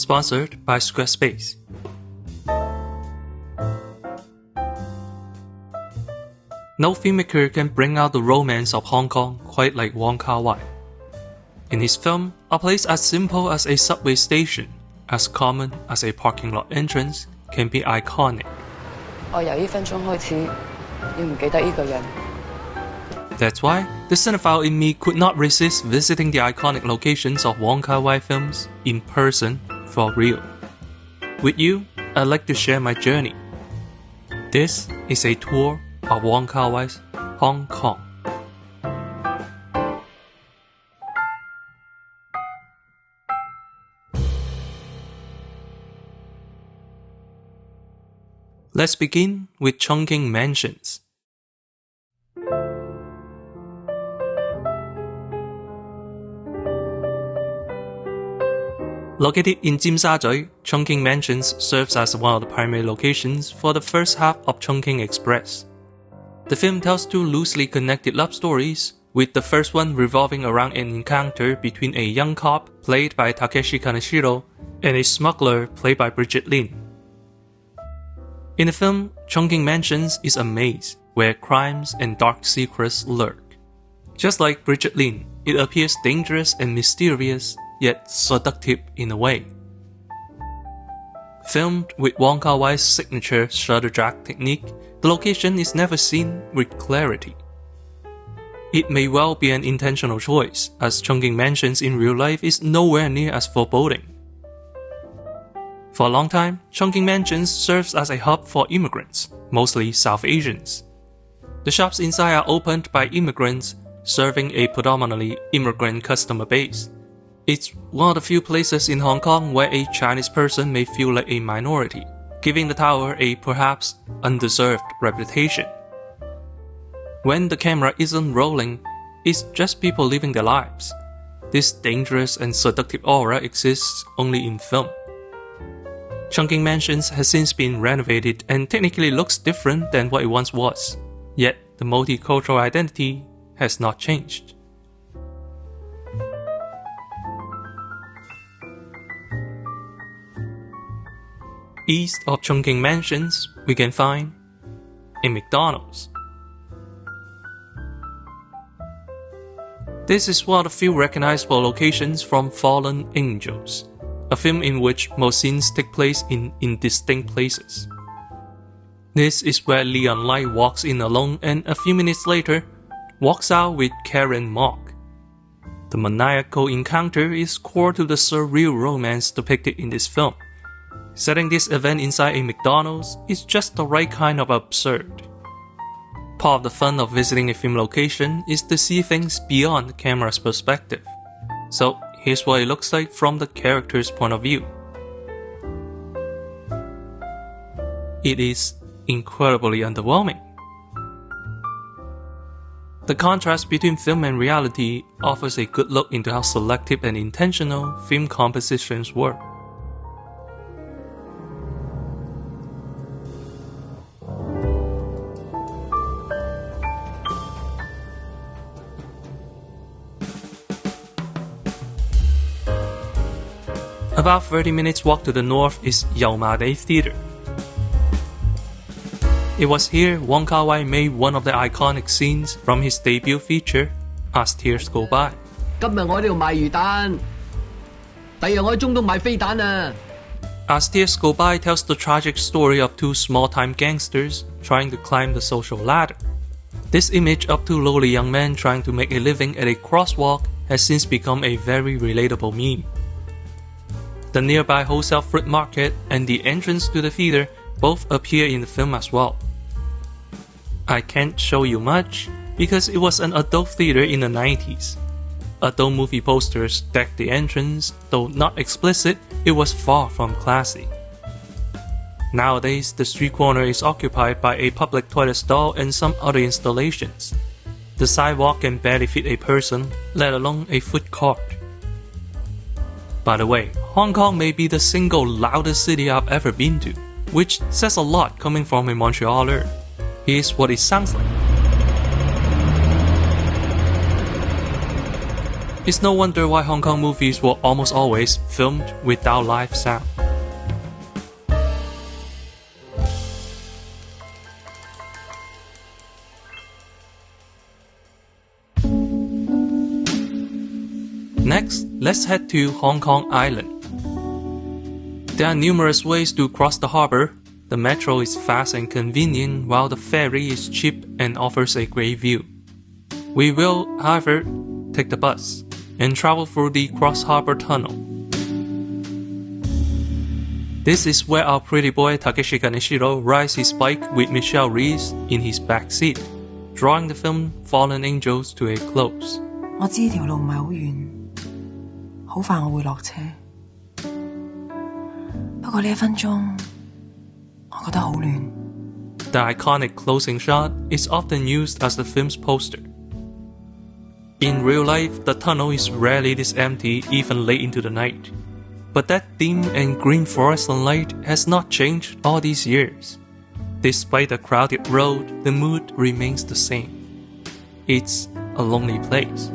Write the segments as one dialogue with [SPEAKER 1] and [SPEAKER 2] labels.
[SPEAKER 1] sponsored by Squarespace. No filmmaker can bring out the romance of Hong Kong quite like Wong Kar-wai. In his film, a place as simple as a subway station, as common as a parking lot entrance, can be iconic.
[SPEAKER 2] 我由呢分鐘開始要唔記得呢個人。
[SPEAKER 1] That's why the cinephile in me could not resist visiting the iconic locations of Wong Kar-wai films in person for real. With you, I'd like to share my journey. This is a tour of Wong Kar-wai's Hong Kong. Let's begin with Chungking Mansions. Located in Tsim Sha Tsui, Chungking Mansions serves as one of the primary locations for the first half of Chungking Express. The film tells two loosely connected love stories, with the first one revolving around an encounter between a young cop, played by Takeshi Kaneshiro, and a smuggler, played by Brigitte Lin. In the film, Chungking Mansions is a maze where crimes and dark secrets lurk. Just like Brigitte Lin, it appears dangerous and mysterious, yet seductive in a way. Filmed with Wong Kar-wai's signature shutter drag technique, the location is never seen with clarity. It may well be an intentional choice, as Chungking Mansions in real life is nowhere near as foreboding. For a long time, Chungking Mansions serves as a hub for immigrants, mostly South Asians. The shops inside are opened by immigrants, serving a predominantly immigrant customer base. It's one of the few places in Hong Kong where a Chinese person may feel like a minority, giving the tower a perhaps undeserved reputation. When the camera isn't rolling, it's just people living their lives. This dangerous and seductive aura exists only in film. Chungking Mansions has since been renovated and technically looks different than what it once was, yet the multicultural identity has not changed. East of Chungking Mansions, we can find a McDonald's. This is one of the few recognizable locations from Fallen Angels, a film in which most scenes take place in indistinct places. This is where Leon Lai walks in alone and a few minutes later, walks out with Karen Mok. The maniacal encounter is core to the surreal romance depicted in this film. Setting this event inside a McDonald's is just the right kind of absurd. Part of the fun of visiting a film location is to see things beyond the camera's perspective. So here's what it looks like from the character's point of view. It is incredibly underwhelming. The contrast between film and reality offers a good look into how selective and intentional film compositions were. About 30 minutes walk to the north is Yau Ma Tei Theatre. It was here Wong Kar-wai made one of the iconic scenes from his debut feature, As Tears Go By.
[SPEAKER 3] 今日我喺呢度賣魚蛋，第日我喺中東賣飛彈啊！
[SPEAKER 1] As Tears Go By tells the tragic story of two small-time gangsters trying to climb the social ladder. This image of two lowly young men trying to make a living at a crosswalk has since become a very relatable meme. The nearby wholesale fruit market and the entrance to the theater both appear in the film as well. I can't show you much because it was an adult theater in the 90s. Adult movie posters decked the entrance, though not explicit, it was far from classy. Nowadays, the street corner is occupied by a public toilet stall and some other installations. The sidewalk can barely fit a person, let alone a food cart. By the way, Hong Kong may be the single loudest city I've ever been to, which says a lot coming from a Montrealer. Here's what it sounds like. It's no wonder why Hong Kong movies were almost always filmed without live sound. Next, let's head to Hong Kong Island. There are numerous ways to cross the harbor. The metro is fast and convenient, while the ferry is cheap and offers a great view. We will, however, take the bus and travel through the Cross Harbor Tunnel. This is where our pretty boy Takeshi Kaneshiro rides his bike with Michelle Reese in his back seat, drawing the film Fallen Angels to a close.
[SPEAKER 4] 我知條路唔係好遠，好快我會落車。不過呢1分鐘，我覺得好亂。
[SPEAKER 1] The iconic closing shot is often used as the film's poster. In real life, the tunnel is rarely this empty even late into the night. But that dim and green fluorescent light has not changed all these years. Despite the crowded road, the mood remains the same. It's a lonely place.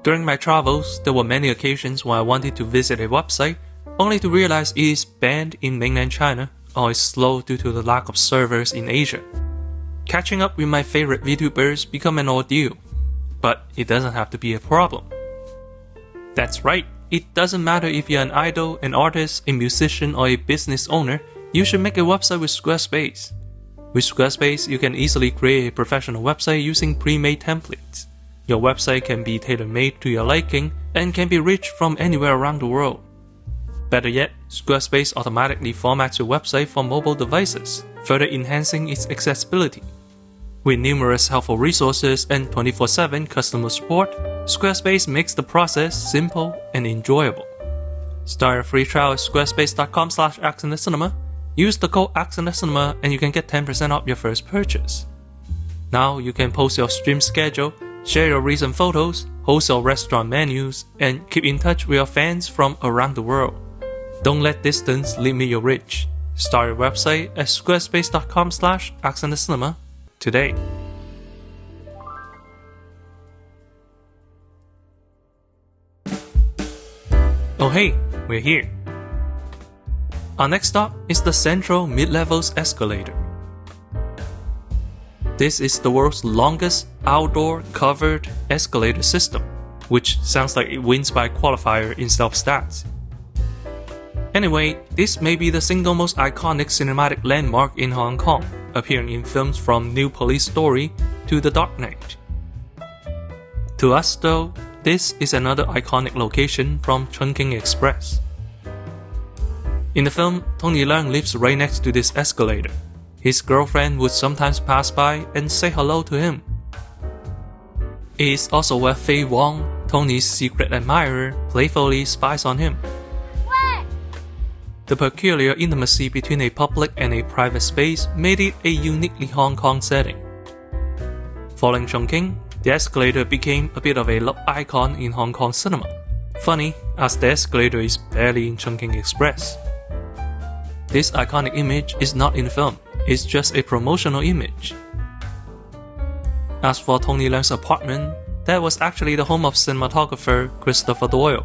[SPEAKER 1] During my travels, there were many occasions when I wanted to visit a website, only to realize it is banned in mainland China or is slow due to the lack of servers in Asia. Catching up with my favorite VTubers become an ordeal, but it doesn't have to be a problem. That's right, it doesn't matter if you're an idol, an artist, a musician, or a business owner, you should make a website with Squarespace. With Squarespace, you can easily create a professional website using pre-made templates. Your website can be tailor-made to your liking and can be reached from anywhere around the world. Better yet, Squarespace automatically formats your website for mobile devices, further enhancing its accessibility. With numerous helpful resources and 24/7 customer support, Squarespace makes the process simple and enjoyable. Start a free trial at squarespace.com/accidentalcinema. Use the code accidentalcinema and you can get 10% off your first purchase. Now you can post your stream schedule, share your recent photos, host your restaurant menus, and keep in touch with your fans from around the world. Don't let distance limit your reach. Start your website at squarespace.com/accidentalcinema today. Oh hey, we're here. Our next stop is the Central Mid-Levels Escalator. This is the world's longest outdoor covered escalator system, which sounds like it wins by qualifier in self-stats. Anyway, this may be the single most iconic cinematic landmark in Hong Kong, appearing in films from New Police Story to The Dark Knight. To us though, this is another iconic location from Chungking Express. In the film, Tony Leung lives right next to this escalator. His girlfriend would sometimes pass by and say hello to him. It is also where Faye Wong, Tony's secret admirer, playfully spies on him. The peculiar intimacy between a public and a private space made it a uniquely Hong Kong setting. Following Chungking, the escalator became a bit of a love icon in Hong Kong cinema. Funny, as the escalator is barely in Chungking Express. This iconic image is not in the film, it's just a promotional image. As for Tony Leung's apartment, that was actually the home of cinematographer Christopher Doyle.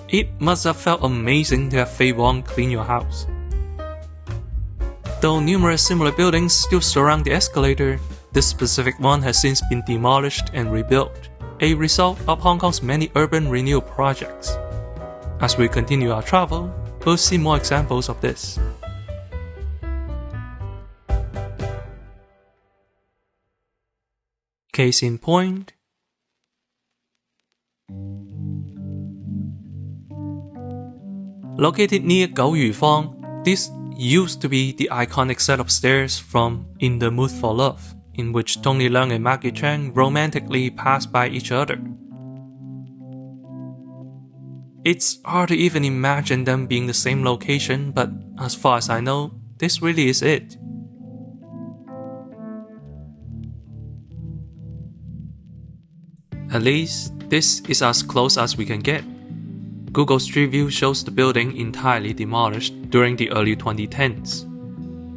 [SPEAKER 1] It must have felt amazing to have Faye Wong clean your house. Though numerous similar buildings still surround the escalator, this specific one has since been demolished and rebuilt, a result of Hong Kong's many urban renewal projects. As we continue our travel, we'll see more examples of this. Case in point, located near Gou Yu Fang, this used to be the iconic set of stairs from In the Mood for Love, in which Tony Leung and Maggie Cheung romantically pass by each other. It's hard to even imagine them being the same location, but as far as I know, this really is it. At least, this is as close as we can get. Google Street View shows the building entirely demolished during the early 2010s.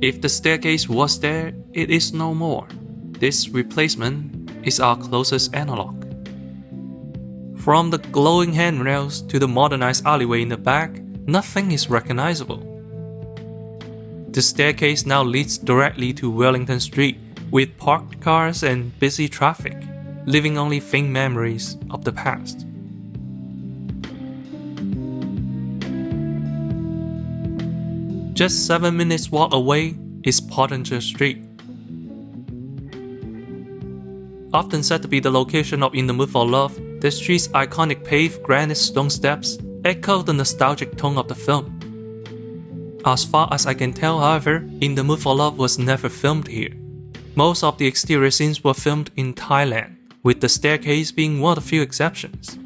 [SPEAKER 1] If the staircase was there, it is no more. This replacement is our closest analog. From the glowing handrails to the modernized alleyway in the back, nothing is recognizable. The staircase now leads directly to Wellington Street, with parked cars and busy traffic, leaving only faint memories of the past. Just 7 minutes walk away is Pottinger Street. Often said to be the location of In the Mood for Love, the street's iconic paved granite stone steps echo the nostalgic tone of the film. As far as I can tell, however, In the Mood for Love was never filmed here. Most of the exterior scenes were filmed in Thailand, with the staircase being one of the few exceptions.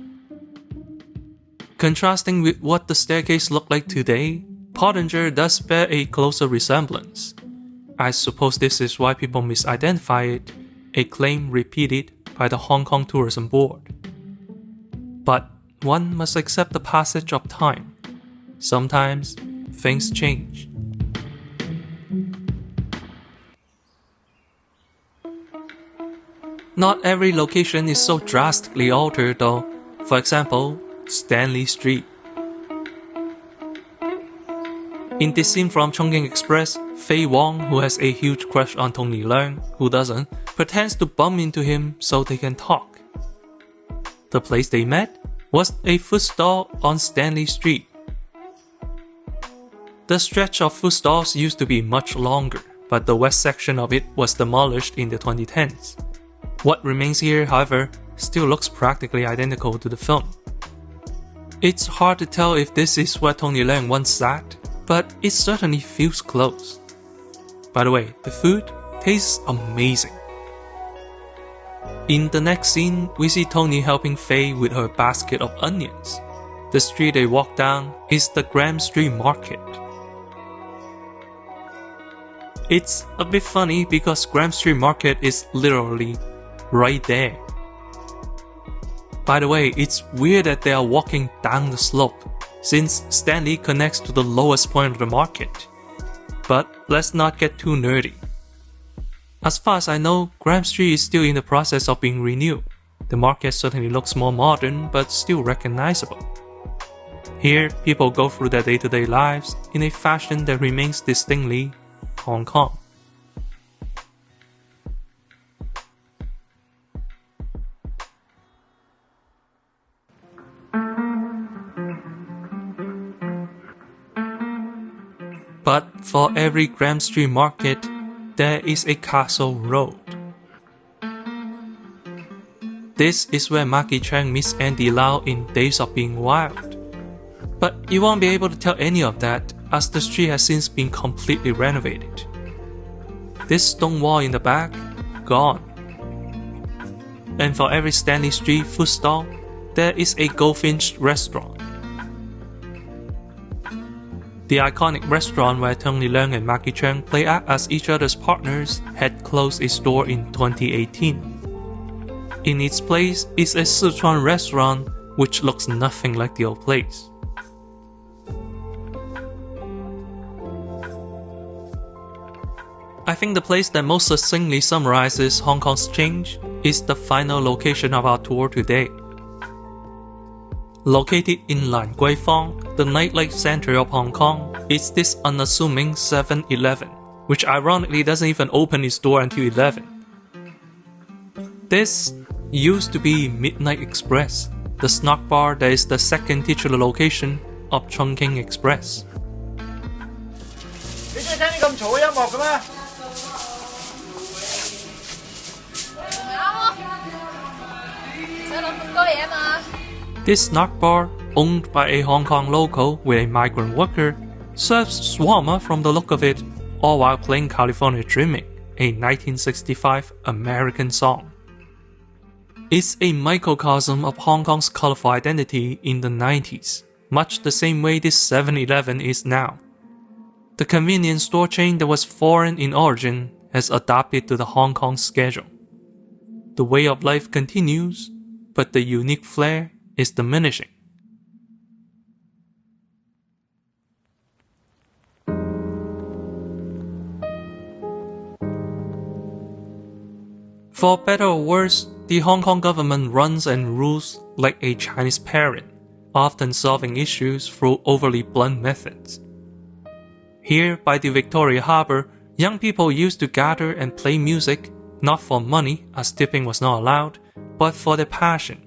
[SPEAKER 1] Contrasting with what the staircase looked like today, Pottinger does bear a closer resemblance. I suppose this is why people misidentify it, a claim repeated by the Hong Kong Tourism Board. But one must accept the passage of time. Sometimes things change. Not every location is so drastically altered though. For example, Stanley Street. In this scene from Chungking Express, Faye Wong, who has a huge crush on Tony Leung, who doesn't, pretends to bump into him so they can talk. The place they met was a food stall on Stanley Street. The stretch of food stalls used to be much longer, but the west section of it was demolished in the 2010s. What remains here, however, still looks practically identical to the film. It's hard to tell if this is where Tony Leung once sat, but it certainly feels close. By the way, the food tastes amazing. In the next scene, we see Tony helping Faye with her basket of onions. The street they walk down is the Graham Street Market. It's a bit funny because Graham Street Market is literally right there. By the way, it's weird that they are walking down the slope, since Stanley connects to the lowest point of the market. But let's not get too nerdy. As far as I know, Graham Street is still in the process of being renewed. The market certainly looks more modern, but still recognizable. Here, people go through their day-to-day lives in a fashion that remains distinctly Hong Kong. But for every Graham Street Market, there is a Castle Road. This is where Maggie Cheung meets Andy Lau in Days of Being Wild. But you won't be able to tell any of that, as the street has since been completely renovated. This stone wall in the back, gone. And for every Stanley Street food stall, there is a Goldfinch restaurant. The iconic restaurant where Tony Leung and Maggie Cheung play as each other's partners had closed its door in 2018. In its place is a Sichuan restaurant which looks nothing like the old place. I think the place that most succinctly summarizes Hong Kong's change is the final location of our tour today. Located in Lan Kwai Fong, the nightlife center of Hong Kong, is this unassuming 7-Eleven, which ironically doesn't even open its door until 11. This used to be Midnight Express, the snack bar that is the second titular location of Chungking Express. This snack bar, owned by a Hong Kong local with a migrant worker, serves shawarma from the look of it, all while playing California Dreaming, a 1965 American song. It's a microcosm of Hong Kong's colorful identity in the 90s, much the same way this 7-Eleven is now. The convenience store chain that was foreign in origin has adapted to the Hong Kong schedule. The way of life continues, but the unique flair is diminishing. For better or worse, the Hong Kong government runs and rules like a Chinese parent, often solving issues through overly blunt methods. Here, by the Victoria Harbour, young people used to gather and play music, not for money, as tipping was not allowed, but for their passion.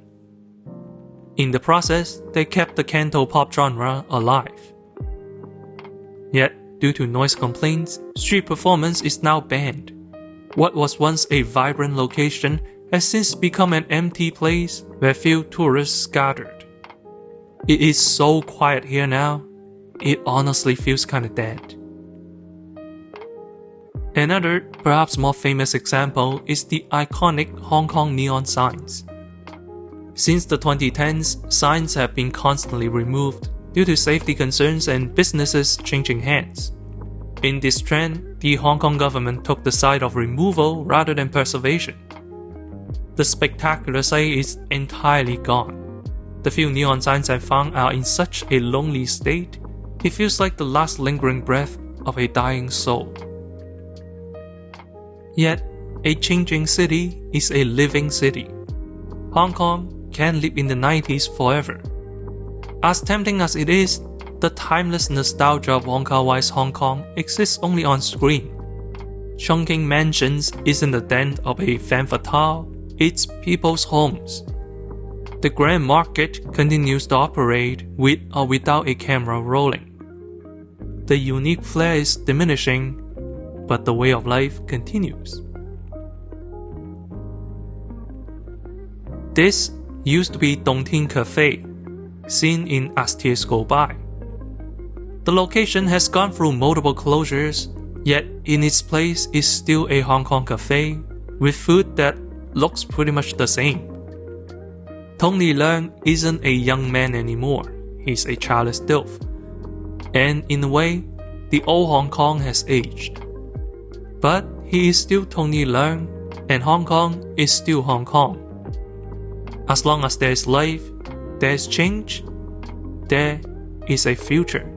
[SPEAKER 1] In the process, they kept the Cantopop genre alive. Yet, due to noise complaints, street performance is now banned. What was once a vibrant location has since become an empty place where few tourists gathered. It is so quiet here now, it honestly feels kinda dead. Another, perhaps more famous example is the iconic Hong Kong neon signs. Since the 2010s, signs have been constantly removed due to safety concerns and businesses changing hands. In this trend, the Hong Kong government took the side of removal rather than preservation. The spectacular sight is entirely gone. The few neon signs I found are in such a lonely state, it feels like the last lingering breath of a dying soul. Yet, a changing city is a living city. Hong Kong can live in the 90s forever. As tempting as it is, the timeless nostalgia of Wong Kar-wai's Hong Kong exists only on screen. Chungking Mansions isn't the den of a femme fatale, it's people's homes. The Grand Market continues to operate with or without a camera rolling. The unique flair is diminishing, but the way of life continues. This used to be Dongting Cafe, seen in As Tears Go By. The location has gone through multiple closures, yet in its place is still a Hong Kong cafe with food that looks pretty much the same. Tony Leung isn't a young man anymore, he's a childless DILF. And in a way, the old Hong Kong has aged. But he is still Tony Leung, and Hong Kong is still Hong Kong. As long as there is life, there is change, there is a future.